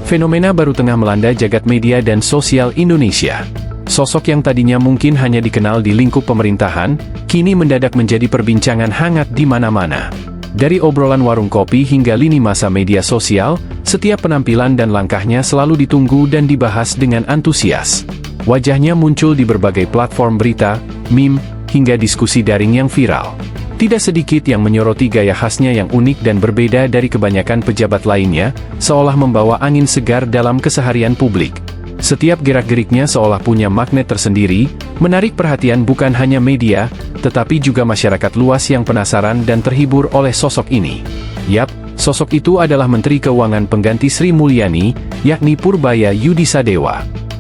Fenomena baru tengah melanda jagat media dan sosial Indonesia. Sosok yang tadinya mungkin hanya dikenal di lingkup pemerintahan, kini mendadak menjadi perbincangan hangat di mana-mana. Dari obrolan warung kopi hingga lini masa media sosial, setiap penampilan dan langkahnya selalu ditunggu dan dibahas dengan antusias. Wajahnya muncul di berbagai platform berita, meme, hingga diskusi daring yang viral. Tidak sedikit yang menyoroti gaya khasnya yang unik dan berbeda dari kebanyakan pejabat lainnya, seolah membawa angin segar dalam keseharian publik. Setiap gerak-geriknya seolah punya magnet tersendiri, menarik perhatian bukan hanya media, tetapi juga masyarakat luas yang penasaran dan terhibur oleh sosok ini. Yap, sosok itu adalah Menteri Keuangan pengganti Sri Mulyani, yakni Purbaya Yudisadewa.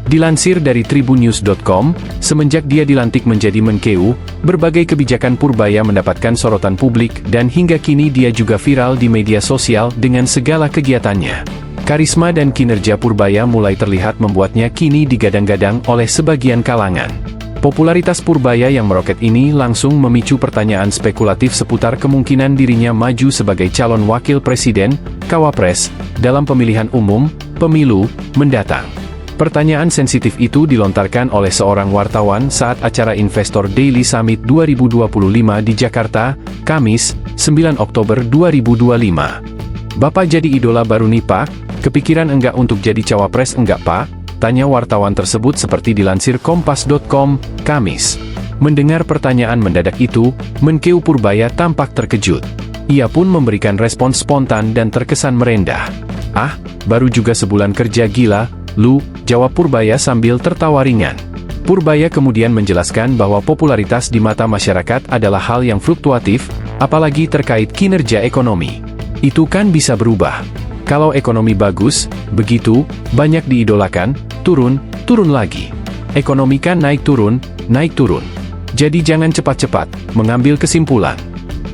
Dilansir dari tribunnews.com, semenjak dia dilantik menjadi Menkeu, berbagai kebijakan Purbaya mendapatkan sorotan publik dan hingga kini dia juga viral di media sosial dengan segala kegiatannya. Karisma dan kinerja Purbaya mulai terlihat membuatnya kini digadang-gadang oleh sebagian kalangan. Popularitas Purbaya yang meroket ini langsung memicu pertanyaan spekulatif seputar kemungkinan dirinya maju sebagai calon wakil presiden, Cawapres, dalam pemilihan umum, pemilu, mendatang. Pertanyaan sensitif itu dilontarkan oleh seorang wartawan saat acara Investor Daily Summit 2025 di Jakarta, Kamis, 9 Oktober 2025. "Bapak jadi idola baru nih Pak? Kepikiran enggak untuk jadi cawapres enggak Pak?" tanya wartawan tersebut seperti dilansir Kompas.com, Kamis. Mendengar pertanyaan mendadak itu, Menkeu Purbaya tampak terkejut. Ia pun memberikan respon spontan dan terkesan merendah. "Ah, baru juga sebulan kerja gila, lu," jawab Purbaya sambil tertawa ringan. Purbaya kemudian menjelaskan bahwa popularitas di mata masyarakat adalah hal yang fluktuatif, apalagi terkait kinerja ekonomi. Itu kan bisa berubah. Kalau ekonomi bagus, begitu, banyak diidolakan, turun, turun lagi. Ekonomi kan naik turun, naik turun. Jadi jangan cepat-cepat mengambil kesimpulan.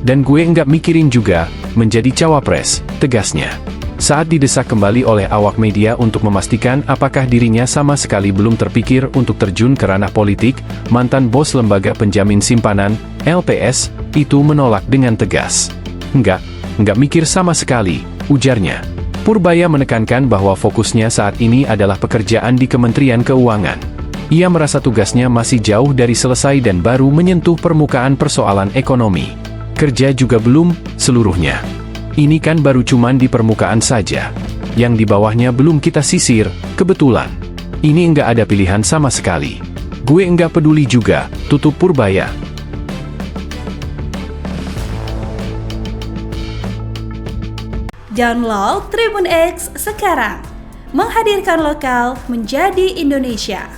Dan gue enggak mikirin juga, menjadi cawapres, tegasnya. Saat didesak kembali oleh awak media untuk memastikan apakah dirinya sama sekali belum terpikir untuk terjun ke ranah politik, mantan bos Lembaga Penjamin Simpanan, LPS, itu menolak dengan tegas. Enggak mikir sama sekali," ujarnya. Purbaya menekankan bahwa fokusnya saat ini adalah pekerjaan di Kementerian Keuangan. Ia merasa tugasnya masih jauh dari selesai dan baru menyentuh permukaan persoalan ekonomi. Kerja juga belum, seluruhnya. Ini kan baru cuman di permukaan saja. Yang di bawahnya belum kita sisir, kebetulan. Ini enggak ada pilihan sama sekali. Gue enggak peduli juga, tutup Purbaya. Download Tribun X sekarang. Menghadirkan lokal menjadi Indonesia.